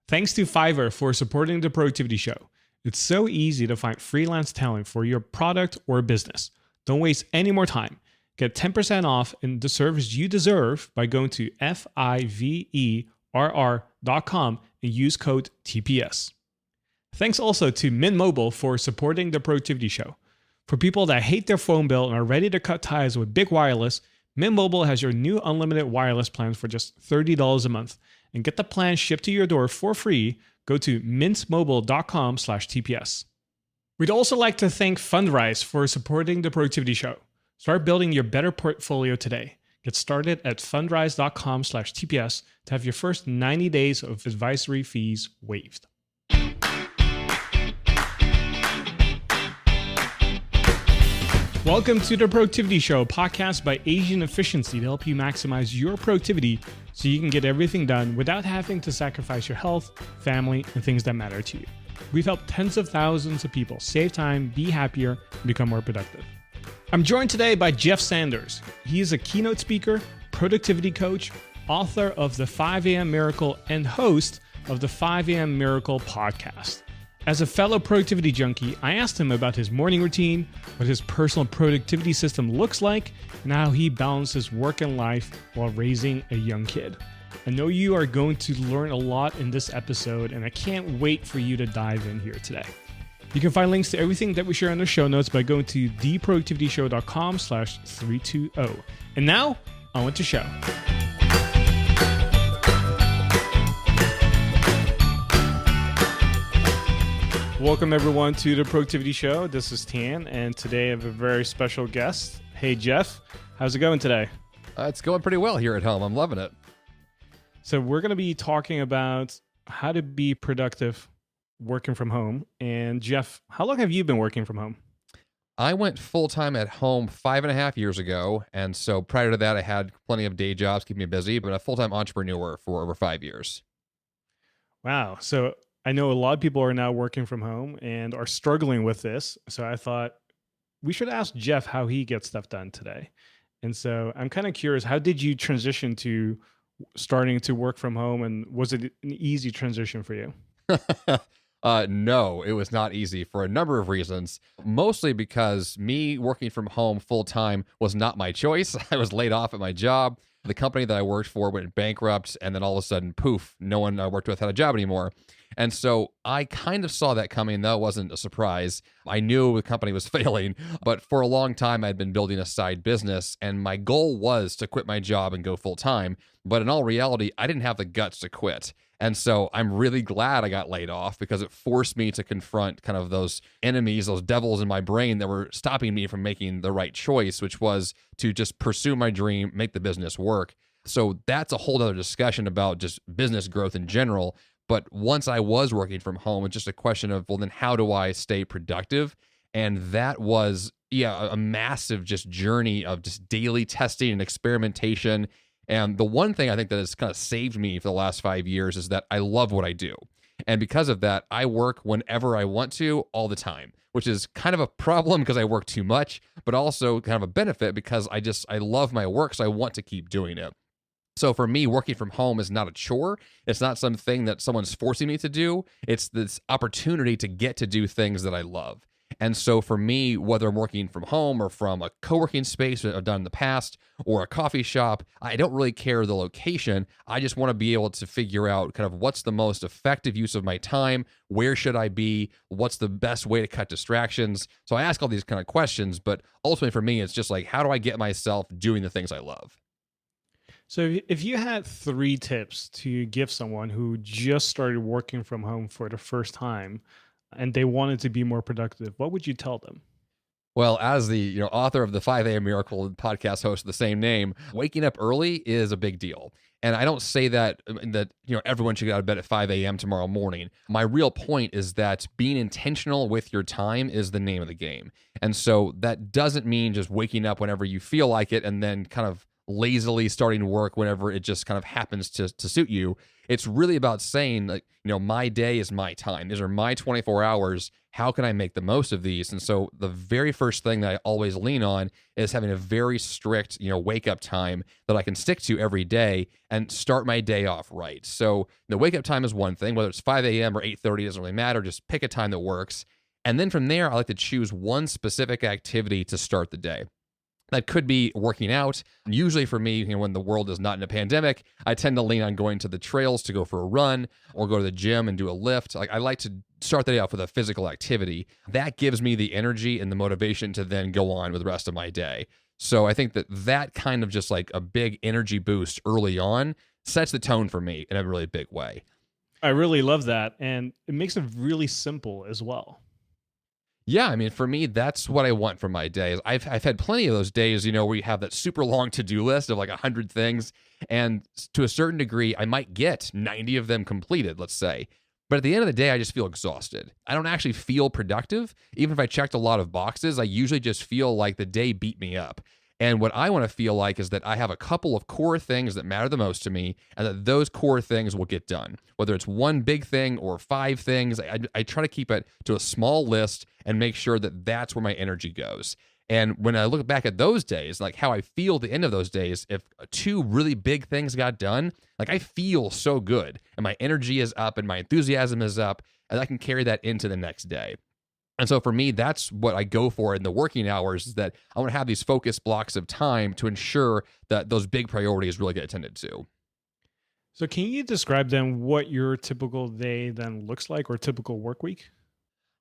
Thanks to Fiverr for supporting the Productivity Show. It's so easy to find freelance talent for your product or business. Don't waste any more time. Get 10% off in the service you deserve by going to fiverr.com and use code TPS. Thanks also to Mint Mobile for supporting the Productivity Show. For people that hate their phone bill and are ready to cut ties with big wireless, Mint Mobile has your new unlimited wireless plan for just $30 a month. And get the plan shipped to your door for free. Go to mintmobile.com/TPS. We'd also like to thank Fundrise for supporting the Productivity Show. Start building your better portfolio today. Get started at fundrise.com/TPS to have your first 90 days of advisory fees waived. Welcome to the Productivity Show, a podcast by Asian Efficiency to help you maximize your productivity so you can get everything done without having to sacrifice your health, family, and things that matter to you. We've helped tens of thousands of people save time, be happier, and become more productive. I'm joined today by Jeff Sanders. He is a keynote speaker, productivity coach, author of The 5 a.m. Miracle, and host of the 5 a.m. Miracle podcast. As a fellow productivity junkie, I asked him about his morning routine, what his personal productivity system looks like, and how he balances work and life while raising a young kid. I know you are going to learn a lot in this episode, and I can't wait for you to dive in here today. You can find links to everything that we share in the show notes by going to theproductivityshow.com/320. And now, on with the show. Welcome everyone to the Productivity Show. This is Tan, and today I have a very special guest. Hey Jeff, how's it going today? It's going pretty well here at home. I'm loving it. So we're going to be talking about how to be productive working from home. And Jeff, how long have you been working from home? I went full-time at home 5.5 years ago, and so prior to that I had plenty of day jobs keeping me busy, but a full-time entrepreneur for over 5 years. Wow. So I know a lot of people are now working from home and are struggling with this. So I thought we should ask Jeff how he gets stuff done today. And so I'm kind of curious, how did you transition to starting to work from home, and was it an easy transition for you? No, it was not easy for a number of reasons, mostly because me working from home full-time was not my choice. I was laid off at my job. The company that I worked for went bankrupt, and then all of a sudden, poof, no one I worked with had a job anymore. And so I kind of saw that coming. That wasn't a surprise. I knew the company was failing, but for a long time, I'd been building a side business, and my goal was to quit my job and go full-time. But in all reality, I didn't have the guts to quit. And so I'm really glad I got laid off, because it forced me to confront kind of those enemies, those devils in my brain that were stopping me from making the right choice, which was to just pursue my dream, make the business work. So that's a whole other discussion about just business growth in general. But once I was working from home, it's just a question of, well, then how do I stay productive? And that was, a massive just journey of just daily testing and experimentation. And the one thing I think that has kind of saved me for the last 5 years is that I love what I do. And because of that, I work whenever I want to all the time, which is kind of a problem because I work too much, but also kind of a benefit because I love my work, so I want to keep doing it. So for me, working from home is not a chore. It's not something that someone's forcing me to do. It's this opportunity to get to do things that I love. And so for me, whether I'm working from home or from a co-working space that I've done in the past or a coffee shop, I don't really care the location. I just want to be able to figure out kind of what's the most effective use of my time, where should I be, what's the best way to cut distractions. So I ask all these kind of questions, but ultimately for me, it's just like, how do I get myself doing the things I love? So if you had 3 tips to give someone who just started working from home for the first time and they wanted to be more productive, what would you tell them? Well, as the author of the 5 a.m. Miracle podcast, host of the same name, waking up early is a big deal. And I don't say that everyone should get out of bed at 5 a.m. tomorrow morning. My real point is that being intentional with your time is the name of the game. And so that doesn't mean just waking up whenever you feel like it and then kind of lazily starting work whenever it just kind of happens to suit you. It's really about saying, like, my day is my time. These are my 24 hours. How can I make the most of these? And so the very first thing that I always lean on is having a very strict, wake up time that I can stick to every day and start my day off right. So the wake up time is one thing, whether it's 5 a.m. or 8:30, doesn't really matter. Just pick a time that works. And then from there, I like to choose one specific activity to start the day. That could be working out. Usually for me, when the world is not in a pandemic, I tend to lean on going to the trails to go for a run or go to the gym and do a lift. Like, I like to start the day off with a physical activity. That gives me the energy and the motivation to then go on with the rest of my day. So I think that kind of just like a big energy boost early on sets the tone for me in a really big way. I really love that. And it makes it really simple as well. Yeah, I mean, for me, that's what I want from my days. I've had plenty of those days, where you have that super long to-do list of like 100 things, and to a certain degree, I might get 90 of them completed, let's say. But at the end of the day, I just feel exhausted. I don't actually feel productive. Even if I checked a lot of boxes, I usually just feel like the day beat me up. And what I want to feel like is that I have a couple of core things that matter the most to me, and that those core things will get done. Whether it's one big thing or 5 things, I try to keep it to a small list and make sure that that's where my energy goes. And when I look back at those days, like how I feel at the end of those days, if 2 really big things got done, like I feel so good and my energy is up and my enthusiasm is up, and I can carry that into the next day. And so for me, that's what I go for in the working hours, is that I want to have these focus blocks of time to ensure that those big priorities really get attended to. So can you describe then what your typical day then looks like, or typical work week?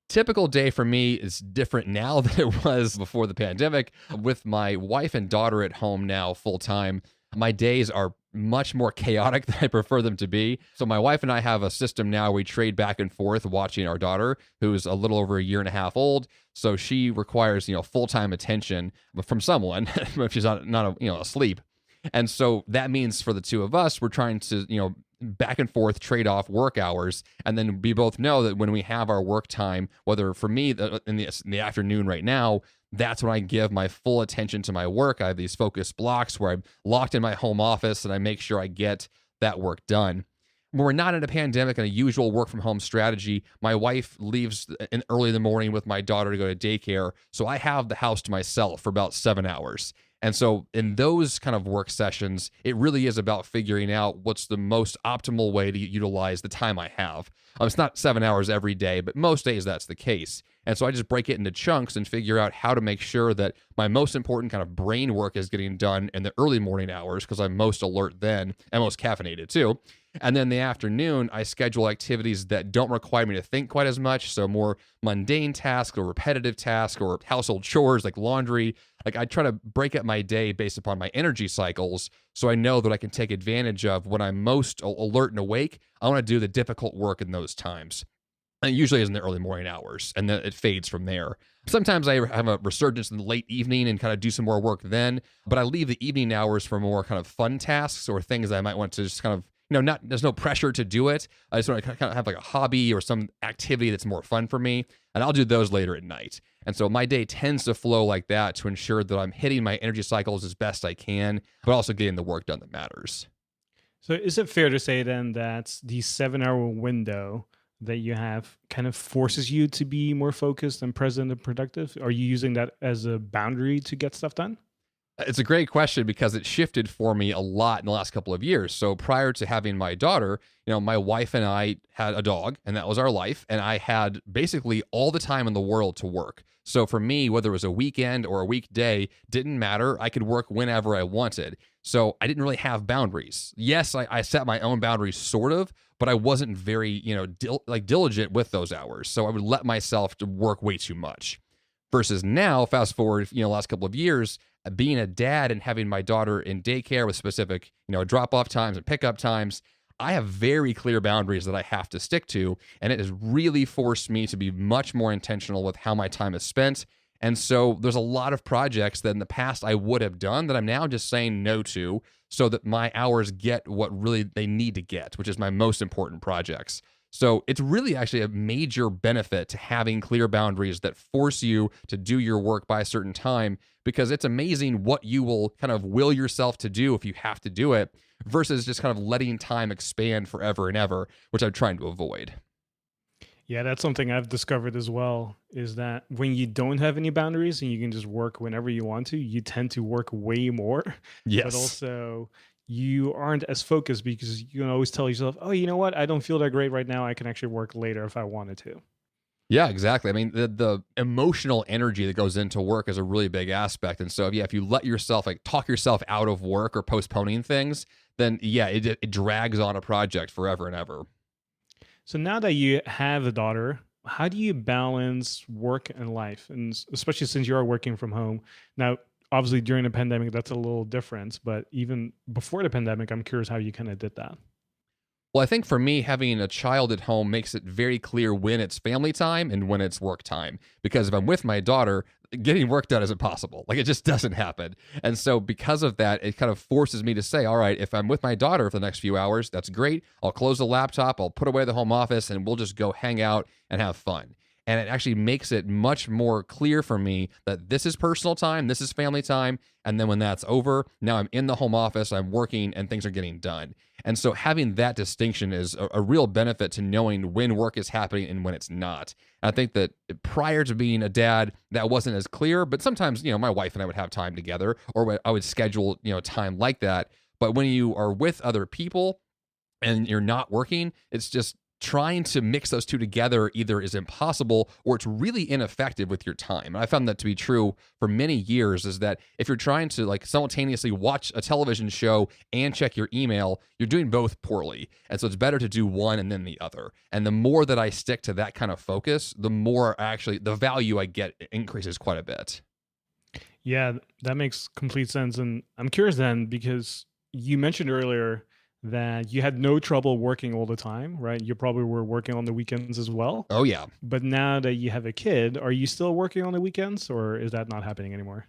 Typical day for me is different now than it was before the pandemic. With my wife and daughter at home now full time, my days are much more chaotic than I prefer them to be. So my wife and I have a system now. We trade back and forth watching our daughter, who's a little over a year and a half old. So she requires, full-time attention from someone if she's not asleep. And so that means for the two of us, we're trying to, back and forth trade off work hours. And then we both know that when we have our work time, whether for me in the afternoon right now, that's when I give my full attention to my work. I have these focus blocks where I'm locked in my home office and I make sure I get that work done. When we're not in a pandemic and a usual work from home strategy, my wife leaves early in the morning with my daughter to go to daycare. So I have the house to myself for about 7 hours. And so in those kind of work sessions, it really is about figuring out what's the most optimal way to utilize the time I have. It's not 7 hours every day, but most days that's the case. And so I just break it into chunks and figure out how to make sure that my most important kind of brain work is getting done in the early morning hours, because I'm most alert then and most caffeinated too. And then in the afternoon, I schedule activities that don't require me to think quite as much. So more mundane tasks or repetitive tasks or household chores like laundry. Like, I try to break up my day based upon my energy cycles, so I know that I can take advantage of when I'm most alert and awake. I want to do the difficult work in those times. And it usually is in the early morning hours, and then it fades from there. Sometimes I have a resurgence in the late evening and kind of do some more work then, but I leave the evening hours for more kind of fun tasks or things I might want to just kind of, there's no pressure to do it. I just want to kind of have like a hobby or some activity that's more fun for me, and I'll do those later at night. And so my day tends to flow like that to ensure that I'm hitting my energy cycles as best I can, but also getting the work done that matters. So is it fair to say then that the 7-hour window that you have kind of forces you to be more focused and present and productive? Are you using that as a boundary to get stuff done? It's a great question because it shifted for me a lot in the last couple of years. So prior to having my daughter, my wife and I had a dog, and that was our life. And I had basically all the time in the world to work. So for me, whether it was a weekend or a weekday, didn't matter. I could work whenever I wanted. So I didn't really have boundaries. Yes, I set my own boundaries sort of, but I wasn't very, diligent with those hours. So I would let myself to work way too much. Versus now, fast forward, last couple of years, being a dad and having my daughter in daycare with specific, drop-off times and pickup times, I have very clear boundaries that I have to stick to, and it has really forced me to be much more intentional with how my time is spent. And so there's a lot of projects that in the past I would have done that I'm now just saying no to, so that my hours get what really they need to get, which is my most important projects. So it's really actually a major benefit to having clear boundaries that force you to do your work by a certain time, because it's amazing what you will kind of will yourself to do if you have to do it versus just kind of letting time expand forever and ever, which I'm trying to avoid. Yeah, that's something I've discovered as well, is that when you don't have any boundaries and you can just work whenever you want to, you tend to work way more. But Yes. also you aren't as focused because you can always tell yourself, oh, you know what? I don't feel that great right now. I can actually work later if I wanted to. Yeah, exactly. I mean, the emotional energy that goes into work is a really big aspect. And so, yeah, if you let yourself like talk yourself out of work or postponing things, then yeah, it drags on a project forever and ever. So now that you have a daughter, how do you balance work and life? And especially since you are working from home. Now, obviously during the pandemic, that's a little different, but even before the pandemic, I'm curious how you kind of did that. Well, I think for me, having a child at home makes it very clear when it's family time and when it's work time. Because if I'm with my daughter, getting work done isn't possible. Like it just doesn't happen. And so because of that, it kind of forces me to say, all right, if I'm with my daughter for the next few hours, that's great. I'll close the laptop, I'll put away the home office, and we'll just go hang out and have fun. And it actually makes it much more clear for me that this is personal time, this is family time. And then when that's over, now I'm in the home office, I'm working, and things are getting done. And so having that distinction is a real benefit to knowing when work is happening and when it's not. I think that prior to being a dad, that wasn't as clear, but sometimes, my wife and I would have time together, or I would schedule, time like that. But when you are with other people and you're not working, it's just trying to mix those two together either is impossible or it's really ineffective with your time. And I found that to be true for many years, is that if you're trying to like simultaneously watch a television show and check your email, you're doing both poorly. And so it's better to do one and then the other. And the more that I stick to that kind of focus, the more actually the value I get increases quite a bit. Yeah, that makes complete sense. And I'm curious then, because you mentioned earlier that you had no trouble working all the time, right? You probably were working on the weekends as well. Oh, yeah. But now that you have a kid, are you still working on the weekends, or is that not happening anymore?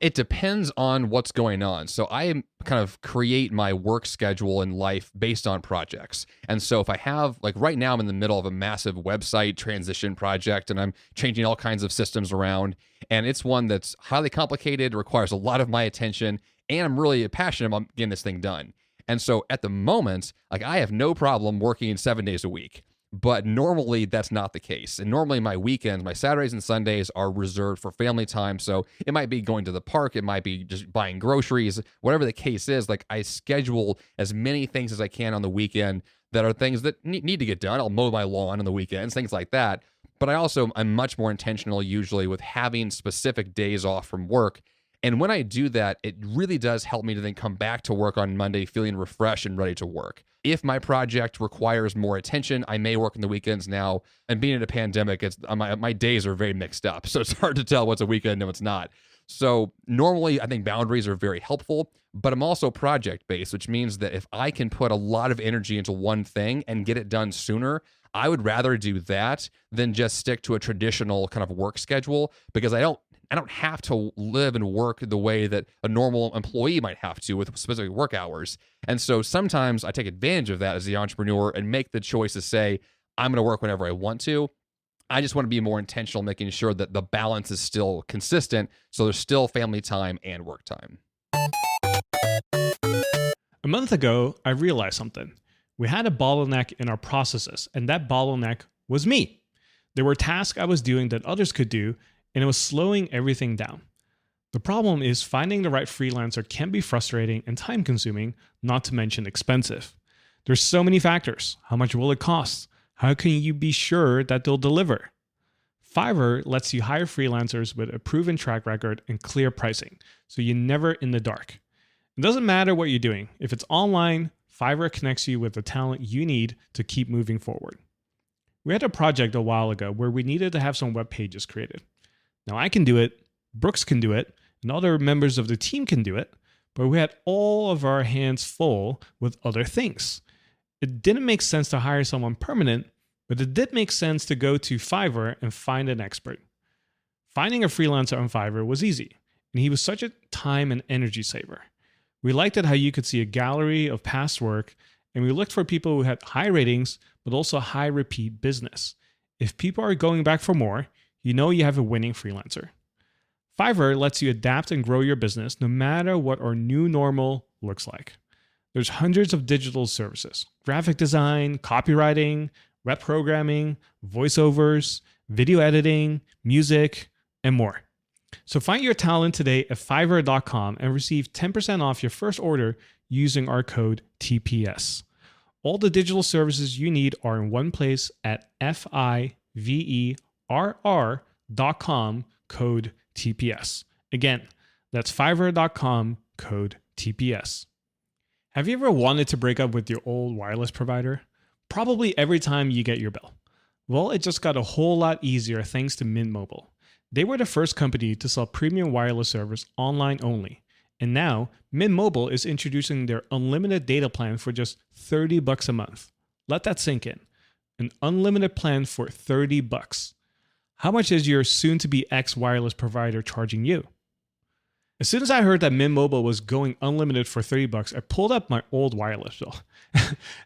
It depends on what's going on. So I kind of create my work schedule in life based on projects. And so if I have, like right now, I'm in the middle of a massive website transition project and I'm changing all kinds of systems around. And it's one that's highly complicated, requires a lot of my attention, and I'm really passionate about getting this thing done. And so at the moment, like I have no problem working 7 days a week. But normally that's not the case. And normally my weekends, my Saturdays and Sundays are reserved for family time. So it might be going to the park, it might be just buying groceries, whatever the case is. Like I schedule as many things as I can on the weekend that are things that need to get done. I'll mow my lawn on the weekends, things like that. But I'm much more intentional usually with having specific days off from work. And when I do that, it really does help me to then come back to work on Monday feeling refreshed and ready to work. If my project requires more attention, I may work on the weekends now. And being in a pandemic, my days are very mixed up. So it's hard to tell what's a weekend and what's not. So normally I think boundaries are very helpful, but I'm also project-based, which means that if I can put a lot of energy into one thing and get it done sooner, I would rather do that than just stick to a traditional kind of work schedule, because I don't have to live and work the way that a normal employee might have to with specific work hours. And so sometimes I take advantage of that as the entrepreneur and make the choice to say, I'm going to work whenever I want to. I just want to be more intentional, making sure that the balance is still consistent. So there's still family time and work time. A month ago, I realized something. We had a bottleneck in our processes, and that bottleneck was me. There were tasks I was doing that others could do, and it was slowing everything down. The problem is finding the right freelancer can be frustrating and time-consuming, not to mention expensive. There's so many factors. How much will it cost? How can you be sure that they'll deliver? Fiverr lets you hire freelancers with a proven track record and clear pricing, so you're never in the dark. It doesn't matter what you're doing. If it's online, Fiverr connects you with the talent you need to keep moving forward. We had a project a while ago where we needed to have some web pages created. Now I can do it, Brooks can do it, and other members of the team can do it, but we had all of our hands full with other things. It didn't make sense to hire someone permanent, but it did make sense to go to Fiverr and find an expert. Finding a freelancer on Fiverr was easy, and he was such a time and energy saver. We liked it how you could see a gallery of past work, and we looked for people who had high ratings but also high repeat business. If people are going back for more, you know you have a winning freelancer. Fiverr lets you adapt and grow your business no matter what our new normal looks like. There's hundreds of digital services: graphic design, copywriting, web programming, voiceovers, video editing, music, and more. So find your talent today at fiverr.com and receive 10% off your first order using our code TPS. All the digital services you need are in one place at fiverr.com, code TPS. Again, that's fiverr.com, code TPS. Have you ever wanted to break up with your old wireless provider? Probably every time you get your bill. Well, it just got a whole lot easier thanks to Mint Mobile. They were the first company to sell premium wireless service online only. And now, Mint Mobile is introducing their unlimited data plan for just $30 a month. Let that sink in. An unlimited plan for $30. How much is your soon-to-be ex-wireless provider charging you? As soon as I heard that Mint Mobile was going unlimited for $30, I pulled up my old wireless bill.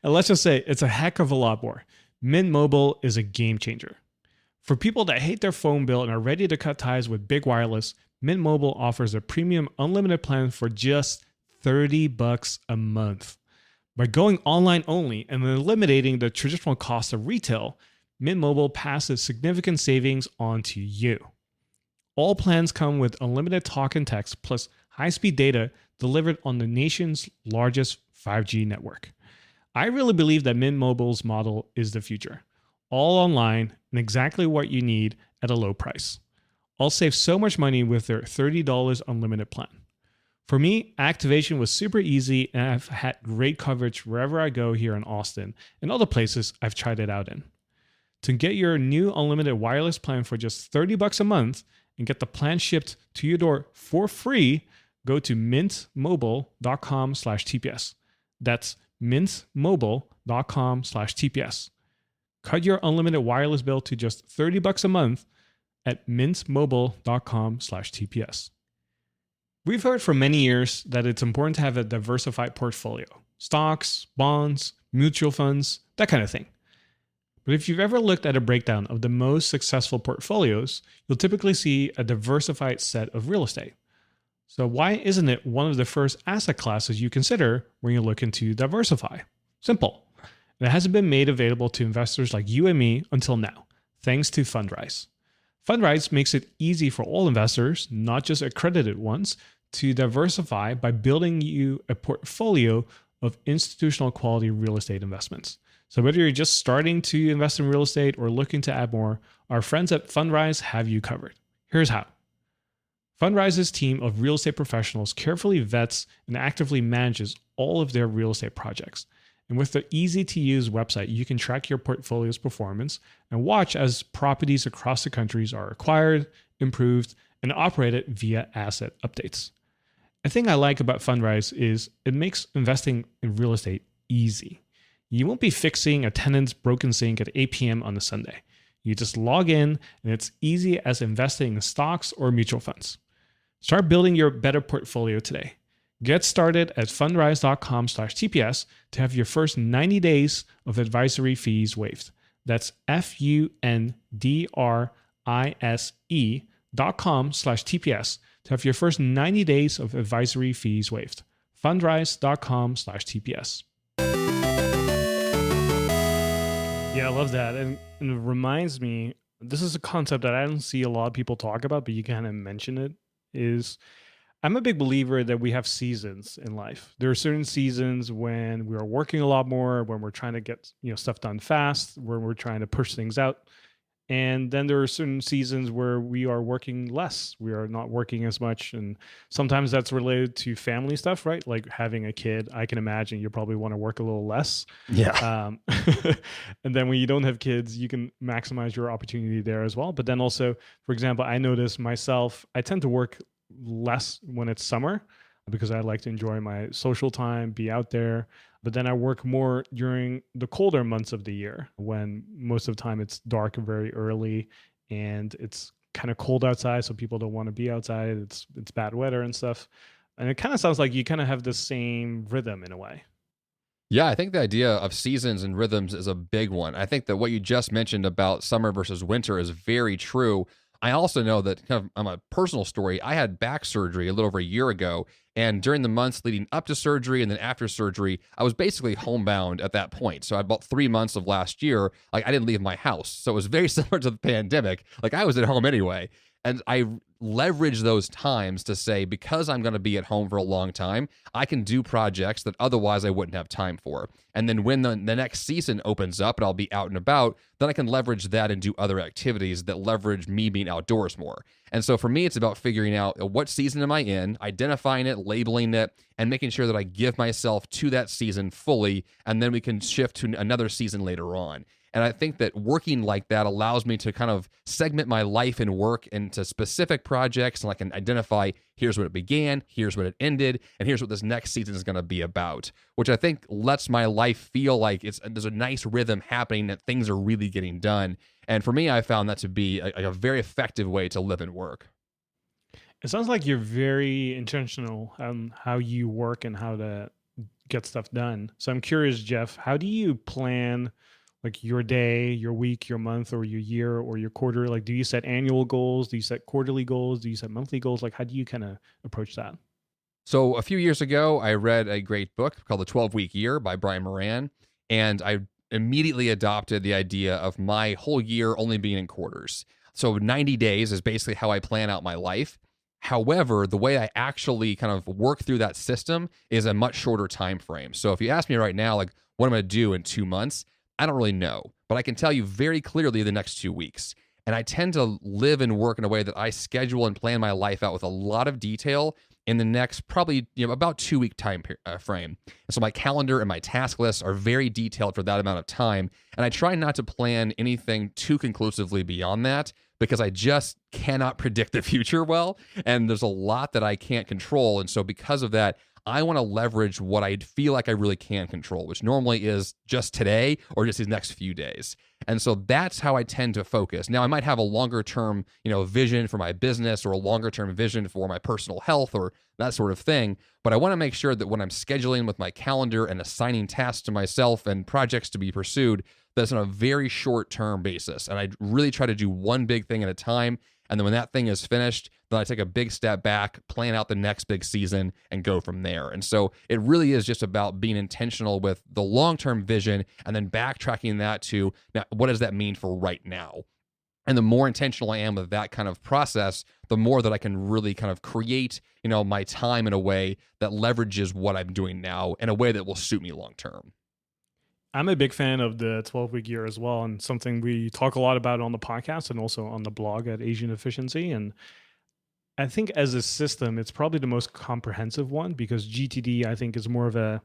And let's just say it's a heck of a lot more. Mint Mobile is a game changer. For people that hate their phone bill and are ready to cut ties with big wireless, Mint Mobile offers a premium unlimited plan for just $30 a month. By going online only and eliminating the traditional cost of retail, Mint Mobile passes significant savings on to you. All plans come with unlimited talk and text plus high-speed data delivered on the nation's largest 5G network. I really believe that Mint Mobile's model is the future. All online and exactly what you need at a low price. I'll save so much money with their $30 unlimited plan. For me, activation was super easy and I've had great coverage wherever I go here in Austin and other places I've tried it out in. To get your new unlimited wireless plan for just $30 a month and get the plan shipped to your door for free, go to mintmobile.com/TPS. That's mintmobile.com/TPS. Cut your unlimited wireless bill to just $30 a month at mintmobile.com/TPS. We've heard for many years that it's important to have a diversified portfolio: stocks, bonds, mutual funds, that kind of thing. But if you've ever looked at a breakdown of the most successful portfolios, you'll typically see a diversified set of real estate. So why isn't it one of the first asset classes you consider when you look into diversify? Simple. It hasn't been made available to investors like you and me until now, thanks to Fundrise. Fundrise makes it easy for all investors, not just accredited ones, to diversify by building you a portfolio of institutional quality real estate investments. So whether you're just starting to invest in real estate or looking to add more, our friends at Fundrise have you covered. Here's how. Fundrise's team of real estate professionals carefully vets and actively manages all of their real estate projects. And with the easy-to-use website, you can track your portfolio's performance and watch as properties across the country are acquired, improved, and operated via asset updates. A thing I like about Fundrise is it makes investing in real estate easy. You won't be fixing a tenant's broken sink at 8 p.m. on a Sunday. You just log in, and it's easy as investing in stocks or mutual funds. Start building your better portfolio today. Get started at fundrise.com/TPS to have your first 90 days of advisory fees waived. That's fundrise.com/TPS to have your first 90 days of advisory fees waived. Fundrise.com/TPS. Yeah, I love that. And it reminds me, this is a concept that I don't see a lot of people talk about, but you kind of mention it, is I'm a big believer that we have seasons in life. There are certain seasons when we are working a lot more, when we're trying to get stuff done fast, when we're trying to push things out. And then there are certain seasons where we are working less. We are not working as much. And sometimes that's related to family stuff, right? Like having a kid. I can imagine you probably want to work a little less. Yeah. And then when you don't have kids, you can maximize your opportunity there as well. But then also, for example, I notice myself, I tend to work less when it's summer because I like to enjoy my social time, be out there. But then I work more during the colder months of the year when most of the time it's dark very early and it's kind of cold outside. So people don't want to be outside. It's bad weather and stuff. And it kind of sounds like you kind of have the same rhythm in a way. Yeah, I think the idea of seasons and rhythms is a big one. I think that what you just mentioned about summer versus winter is very true. I also know that kind of on a personal story, I had back surgery a little over a year ago. And during the months leading up to surgery and then after surgery, I was basically homebound at that point. So about 3 months of last year, like I didn't leave my house. So it was very similar to the pandemic. Like I was at home anyway. And I leverage those times to say, because I'm going to be at home for a long time, I can do projects that otherwise I wouldn't have time for. And then when the next season opens up and I'll be out and about, then I can leverage that and do other activities that leverage me being outdoors more. And so for me, it's about figuring out what season am I in, identifying it, labeling it, and making sure that I give myself to that season fully, and then we can shift to another season later on. And I think that working like that allows me to kind of segment my life and work into specific projects, and I can identify here's what it began, here's what it ended, and here's what this next season is going to be about, which I think lets my life feel like there's a nice rhythm happening, that things are really getting done. And for me, I found that to be a very effective way to live and work. It sounds like you're very intentional on how you work and how to get stuff done. So I'm curious, Jeff, how do you plan like your day, your week, your month, or your year, or your quarter? Like, do you set annual goals? Do you set quarterly goals? Do you set monthly goals? Like, how do you kind of approach that? So a few years ago, I read a great book called The 12-Week Year by Brian Moran, and I immediately adopted the idea of my whole year only being in quarters. So 90 days is basically how I plan out my life. However, the way I actually kind of work through that system is a much shorter time frame. So if you ask me right now, like, what am I going to do in 2 months? I don't really know, but I can tell you very clearly the next 2 weeks. And I tend to live and work in a way that I schedule and plan my life out with a lot of detail in the next probably about 2 week time frame. And so my calendar and my task lists are very detailed for that amount of time. And I try not to plan anything too conclusively beyond that, because I just cannot predict the future well. And there's a lot that I can't control. And so because of that, I want to leverage what I feel like I really can control, which normally is just today or just these next few days. And so that's how I tend to focus. Now, I might have a longer term, vision for my business, or a longer term vision for my personal health, or that sort of thing. But I want to make sure that when I'm scheduling with my calendar and assigning tasks to myself and projects to be pursued, that's on a very short term basis. And I really try to do one big thing at a time. And then when that thing is finished, then I take a big step back, plan out the next big season, and go from there. And so it really is just about being intentional with the long-term vision, and then backtracking that to, now, what does that mean for right now? And the more intentional I am with that kind of process, the more that I can really kind of create, my time in a way that leverages what I'm doing now in a way that will suit me long-term. I'm a big fan of the 12-week year as well, and something we talk a lot about on the podcast and also on the blog at Asian Efficiency. And I think as a system, it's probably the most comprehensive one, because GTD, I think, is more of a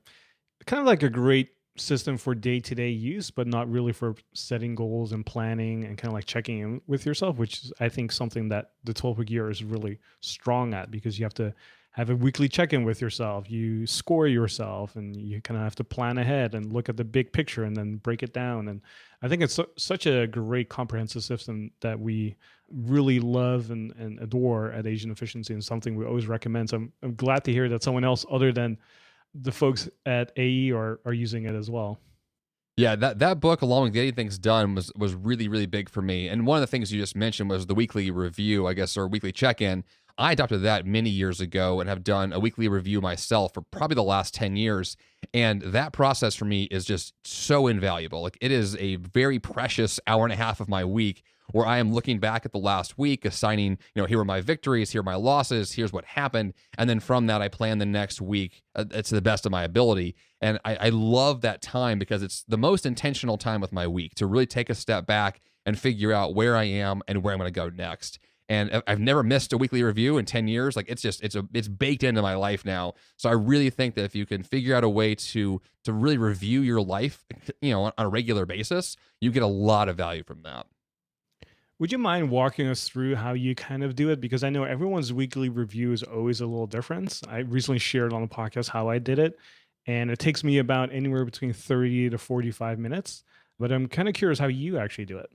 kind of like a great system for day-to-day use, but not really for setting goals and planning and kind of like checking in with yourself, which is, I think, something that the 12-week year is really strong at, because you have to have a weekly check-in with yourself. You score yourself, and you kind of have to plan ahead and look at the big picture and then break it down. And I think it's such a great comprehensive system that we really love and adore at Asian Efficiency, and something we always recommend. So I'm glad to hear that someone else other than the folks at AE are using it as well. Yeah, that book, along with Getting Things Done, was really, really big for me. And one of the things you just mentioned was the weekly review, I guess, or weekly check-in. I adopted that many years ago and have done a weekly review myself for probably the last 10 years. And that process for me is just so invaluable. Like, it is a very precious hour and a half of my week where I am looking back at the last week, assigning, here are my victories, here are my losses, here's what happened. And then from that, I plan the next week to the best of my ability. And I love that time, because it's the most intentional time with my week to really take a step back and figure out where I am and where I'm going to go next. And I've never missed a weekly review in 10 years. Like, it's baked into my life now. So I really think that if you can figure out a way to really review your life, on a regular basis, you get a lot of value from that. Would you mind walking us through how you kind of do it? Because I know everyone's weekly review is always a little different. I recently shared on the podcast how I did it, and it takes me about anywhere between 30 to 45 minutes. But I'm kind of curious how you actually do it.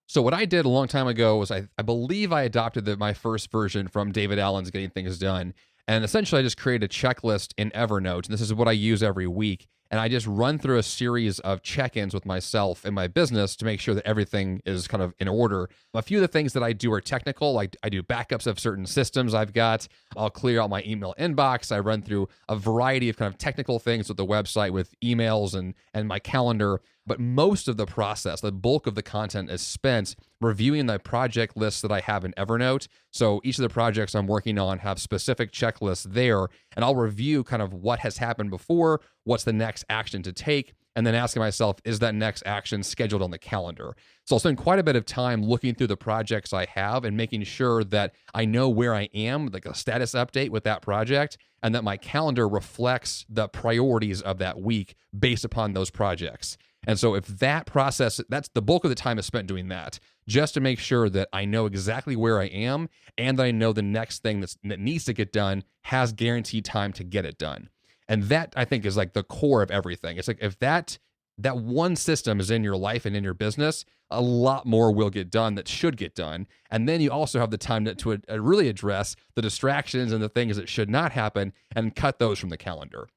So what I did a long time ago was I believe I adopted my first version from David Allen's Getting Things Done. And essentially I just created a checklist in Evernote. And this is what I use every week. and I just run through a series of check-ins with myself and my business to make sure that everything is kind of in order. A few of the things that I do are technical, like I do backups of certain systems I've got. I'll clear out my email inbox. I run through a variety of kind of technical things with the website, with emails and my calendar. But most of the process, the bulk of the content is spent reviewing the project lists that I have in Evernote. So each of the projects I'm working on have specific checklists there, and I'll review kind of what has happened before, what's the next action to take, and then asking myself, is that next action scheduled on the calendar? So I'll spend quite a bit of time looking through the projects I have and making sure that I know where I am, like a status update with that project, and that my calendar reflects the priorities of that week based upon those projects. And so if that process, that's the bulk of the time is spent doing that, just to make sure that I know exactly where I am and that I know the next thing that needs to get done has guaranteed time to get it done. And that, I think, is like the core of everything. It's like if that one system is in your life and in your business, a lot more will get done that should get done. And then you also have the time to really address the distractions and the things that should not happen and cut those from the calendar.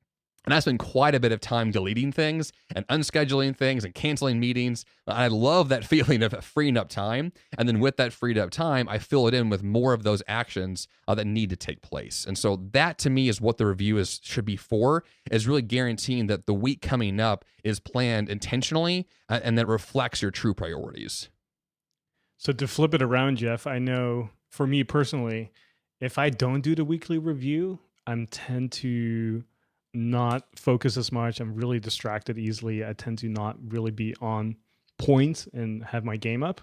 And I spend quite a bit of time deleting things and unscheduling things and canceling meetings. I love that feeling of freeing up time. And then with that freed up time, I fill it in with more of those actions that need to take place. And so that to me is what the review should be for, is really guaranteeing that the week coming up is planned intentionally and that reflects your true priorities. So to flip it around, Jeff, I know for me personally, if I don't do the weekly review, I tend to not focus as much. I'm really distracted easily. I tend to not really be on point and have my game up.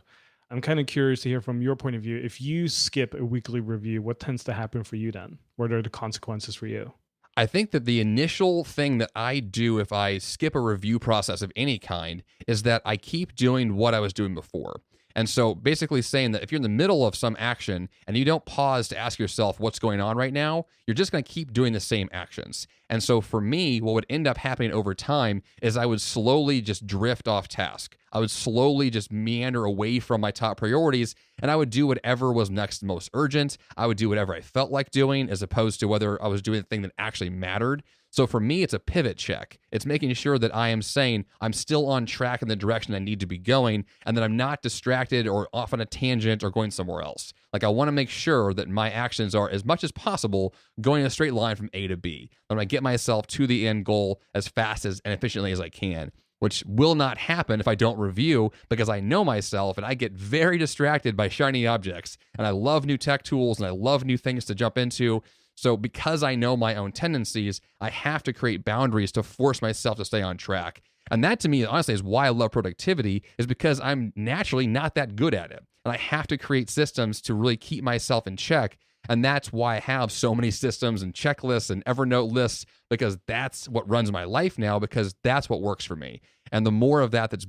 I'm kind of curious to hear from your point of view. If you skip a weekly review, what tends to happen for you then? What are the consequences for you? I think that the initial thing that I do if I skip a review process of any kind is that I keep doing what I was doing before. And so basically saying that if you're in the middle of some action and you don't pause to ask yourself what's going on right now, you're just going to keep doing the same actions. And so for me, what would end up happening over time is I would slowly just drift off task. I would slowly just meander away from my top priorities, and I would do whatever was next most urgent. I would do whatever I felt like doing as opposed to whether I was doing the thing that actually mattered. So for me, it's a pivot check. It's making sure that I am saying I'm still on track in the direction I need to be going and that I'm not distracted or off on a tangent or going somewhere else. Like I want to make sure that my actions are as much as possible going in a straight line from A to B. I'm going to get myself to the end goal as fast and efficiently as I can, which will not happen if I don't review because I know myself and I get very distracted by shiny objects. And I love new tech tools and I love new things to jump into. So because I know my own tendencies, I have to create boundaries to force myself to stay on track. And that to me, honestly, is why I love productivity, is because I'm naturally not that good at it. And I have to create systems to really keep myself in check. And that's why I have so many systems and checklists and Evernote lists, because that's what runs my life now, because that's what works for me. And the more of that that's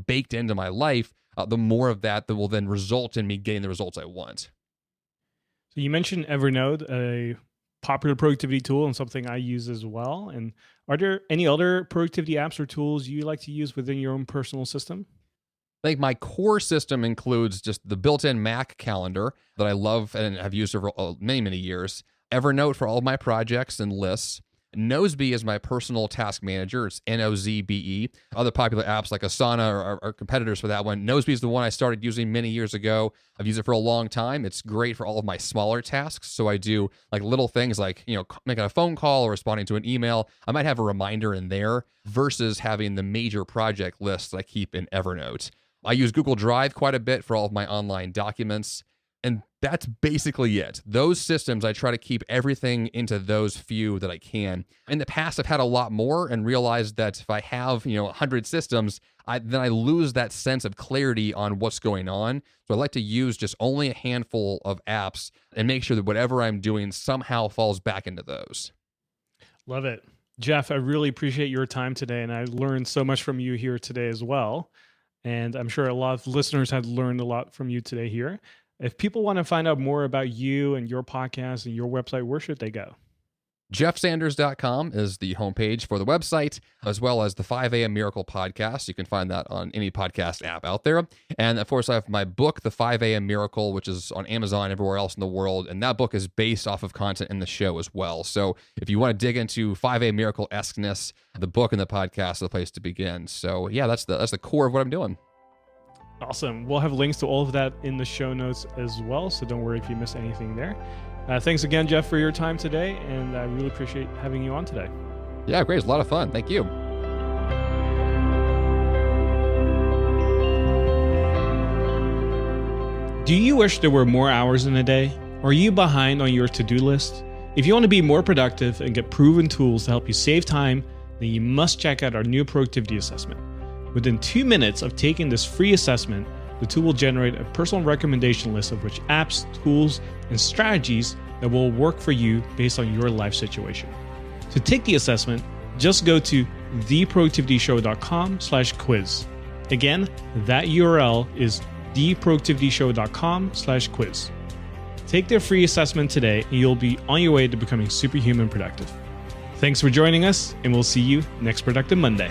baked into my life, the more of that will then result in me getting the results I want. So you mentioned Evernote, a popular productivity tool and something I use as well. And are there any other productivity apps or tools you like to use within your own personal system? I think my core system includes just the built-in Mac calendar that I love and have used over many, many years. Evernote for all of my projects and lists. Nozbe is my personal task manager. It's Nozbe. Other popular apps like Asana are competitors for that one. Nozbe is the one I started using many years ago. I've used it for a long time. It's great for all of my smaller tasks. So I do like little things like, making a phone call or responding to an email. I might have a reminder in there versus having the major project lists that I keep in Evernote. I use Google Drive quite a bit for all of my online documents. And that's basically it. Those systems, I try to keep everything into those few that I can. In the past, I've had a lot more and realized that if I have, 100 systems, then I lose that sense of clarity on what's going on. So I like to use just only a handful of apps and make sure that whatever I'm doing somehow falls back into those. Love it. Jeff, I really appreciate your time today. And I learned so much from you here today as well. And I'm sure a lot of listeners had learned a lot from you today here. If people want to find out more about you and your podcast and your website, where should they go? jeffsanders.com is the homepage for the website, as well as the 5 a.m. Miracle podcast. You can find that on any podcast app out there. And of course, I have my book, The 5 a.m. Miracle, which is on Amazon, everywhere else in the world. And that book is based off of content in the show as well. So if you want to dig into 5 a.m. Miracle-esqueness, the book and the podcast is the place to begin. So yeah, that's the core of what I'm doing. Awesome. We'll have links to all of that in the show notes as well, so don't worry if you miss anything there. Thanks again, Jeff, for your time today, and I really appreciate having you on today. Yeah, great. It's a lot of fun. Thank you. Do you wish there were more hours in a day? Are you behind on your to-do list? If you want to be more productive and get proven tools to help you save time, then you must check out our new productivity assessment. Within 2 minutes of taking this free assessment, the tool will generate a personal recommendation list of which apps, tools, and strategies that will work for you based on your life situation. To take the assessment, just go to theproductivityshow.com/quiz. Again, that URL is theproductivityshow.com/quiz. Take their free assessment today and you'll be on your way to becoming superhuman productive. Thanks for joining us, and we'll see you next Productive Monday.